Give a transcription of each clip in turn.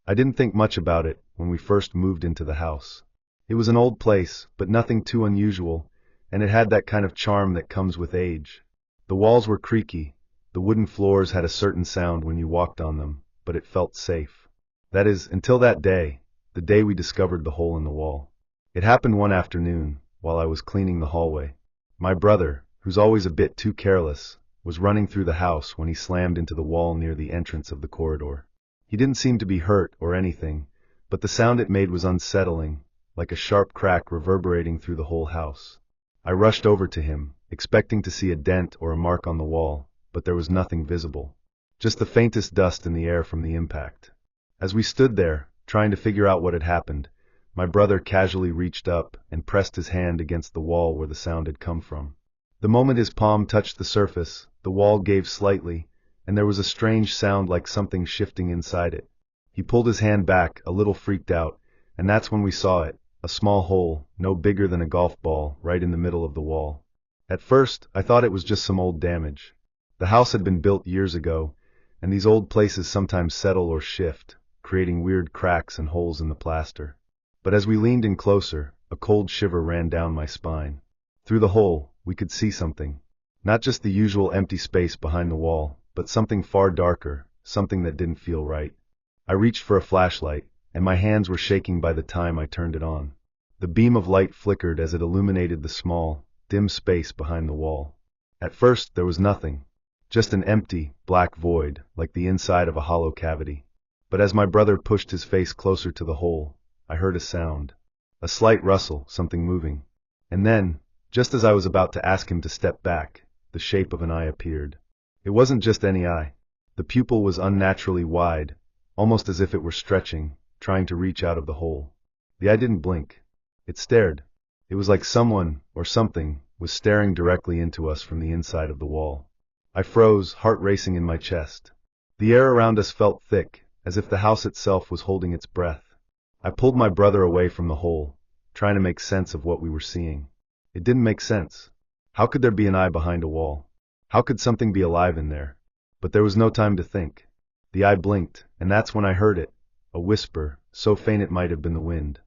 I didn't think much about it when we first moved into the house. It was an old place, but nothing too unusual, and it had that kind of charm that comes with age. The walls were creaky, the wooden floors had a certain sound when you walked on them, but it felt safe. That is, until that day, the day we discovered the hole in the wall. It happened one afternoon, while I was cleaning the hallway. My brother, who's always a bit too careless, was running through the house when he slammed into the wall near the entrance of the corridor. He didn't seem to be hurt or anything, but the sound it made was unsettling, like a sharp crack reverberating through the whole house. I rushed over to him, expecting to see a dent or a mark on the wall, but there was nothing visible. Just the faintest dust in the air from the impact. As we stood there, trying to figure out what had happened, my brother casually reached up and pressed his hand against the wall where the sound had come from. The moment his palm touched the surface, the wall gave slightly, and there was a strange sound like something shifting inside it. He pulled his hand back, a little freaked out, and that's when we saw it, a small hole, no bigger than a golf ball, right in the middle of the wall. At first, I thought it was just some old damage. The house had been built years ago, and these old places sometimes settle or shift, creating weird cracks and holes in the plaster. But as we leaned in closer, a cold shiver ran down my spine. Through the hole, we could see something. Not just the usual empty space behind the wall, but something far darker, something that didn't feel right. I reached for a flashlight, and my hands were shaking by the time I turned it on. The beam of light flickered as it illuminated the small, dim space behind the wall. At first, there was nothing. Just an empty, black void, like the inside of a hollow cavity. But as my brother pushed his face closer to the hole, I heard a sound. A slight rustle, something moving. And then, just as I was about to ask him to step back, the shape of an eye appeared. It wasn't just any eye. The pupil was unnaturally wide, almost as if it were stretching, trying to reach out of the hole. The eye didn't blink. It stared. It was like someone, or something, was staring directly into us from the inside of the wall. I froze, heart racing in my chest. The air around us felt thick, as if the house itself was holding its breath. I pulled my brother away from the hole, trying to make sense of what we were seeing. It didn't make sense. How could there be an eye behind a wall? How could something be alive in there? But there was no time to think. The eye blinked, and that's when I heard it, a whisper, so faint it might have been the wind.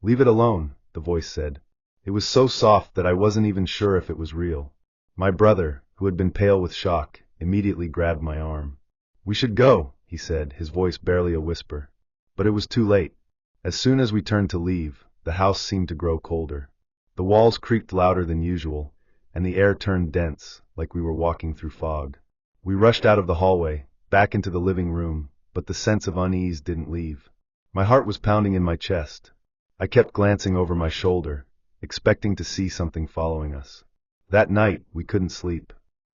"Leave it alone," the voice said. It was so soft that I wasn't even sure if it was real. My brother, who had been pale with shock, immediately grabbed my arm. "We should go," he said, his voice barely a whisper. But it was too late. As soon as we turned to leave, the house seemed to grow colder. The walls creaked louder than usual, and the air turned dense, like we were walking through fog. We rushed out of the hallway, back into the living room, but the sense of unease didn't leave. My heart was pounding in my chest. I kept glancing over my shoulder, expecting to see something following us. That night, we couldn't sleep.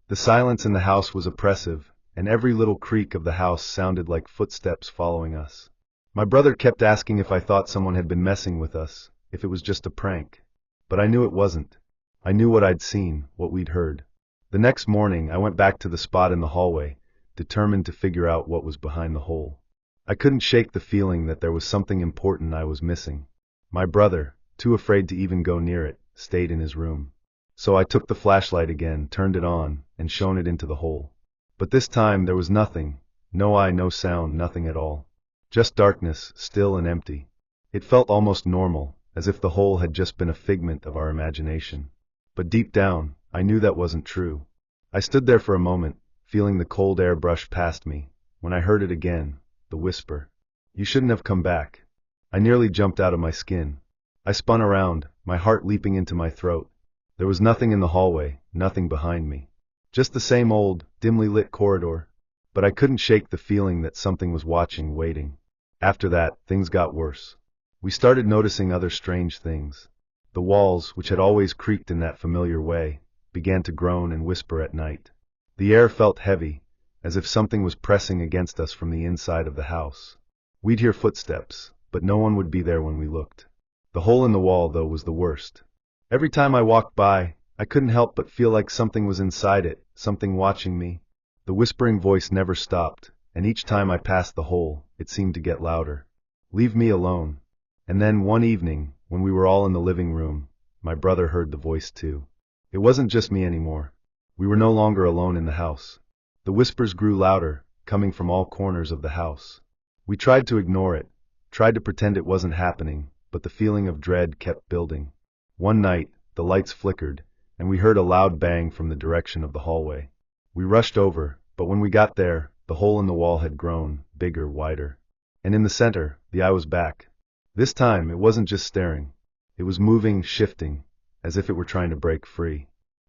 The silence in the house was oppressive, and every little creak of the house sounded like footsteps following us. My brother kept asking if I thought someone had been messing with us, if it was just a prank. But I knew it wasn't. I knew what I'd seen, what we'd heard. The next morning, I went back to the spot in the hallway, determined to figure out what was behind the hole. I couldn't shake the feeling that there was something important I was missing. My brother, too afraid to even go near it, stayed in his room. So I took the flashlight again, turned it on, and shone it into the hole. But this time there was nothing, no eye, no sound, nothing at all. Just darkness, still and empty. It felt almost normal, as if the hole had just been a figment of our imagination. But deep down, I knew that wasn't true. I stood there for a moment, feeling the cold air brush past me, when I heard it again, the whisper. "You shouldn't have come back." I nearly jumped out of my skin. I spun around, my heart leaping into my throat. There was nothing in the hallway, nothing behind me. Just the same old, dimly lit corridor. But I couldn't shake the feeling that something was watching, waiting. After that, things got worse. We started noticing other strange things. The walls, which had always creaked in that familiar way, began to groan and whisper at night. The air felt heavy, as if something was pressing against us from the inside of the house. We'd hear footsteps, but no one would be there when we looked. The hole in the wall, though, was the worst. Every time I walked by, I couldn't help but feel like something was inside it, something watching me. The whispering voice never stopped, and each time I passed the hole, it seemed to get louder. "Leave me alone." And then one evening, when we were all in the living room, my brother heard the voice too. It wasn't just me anymore. We were no longer alone in the house. The whispers grew louder, coming from all corners of the house. We tried to ignore it, tried to pretend it wasn't happening, but the feeling of dread kept building. One night, the lights flickered, and we heard a loud bang from the direction of the hallway. We rushed over, but when we got there, the hole in the wall had grown, bigger, wider. And in the center, the eye was back. This time, it wasn't just staring. It was moving, shifting, as if it were trying to break free.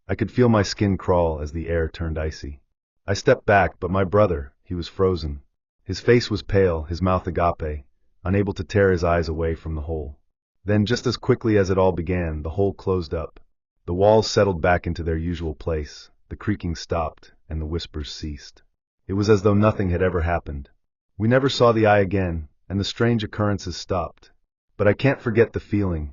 I could feel my skin crawl as the air turned icy. I stepped back, but my brother, he was frozen. His face was pale, his mouth agape, unable to tear his eyes away from the hole. Then, just as quickly as it all began, the hole closed up. The walls settled back into their usual place, the creaking stopped, and the whispers ceased. It was as though nothing had ever happened. We never saw the eye again, and the strange occurrences stopped. But I can't forget the feeling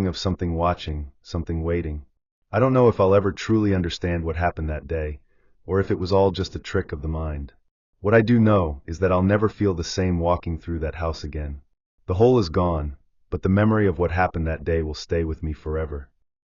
of something watching, something waiting. I don't know if I'll ever truly understand what happened that day, or if it was all just a trick of the mind. What I do know is that I'll never feel the same walking through that house again. The hole is gone, but the memory of what happened that day will stay with me forever.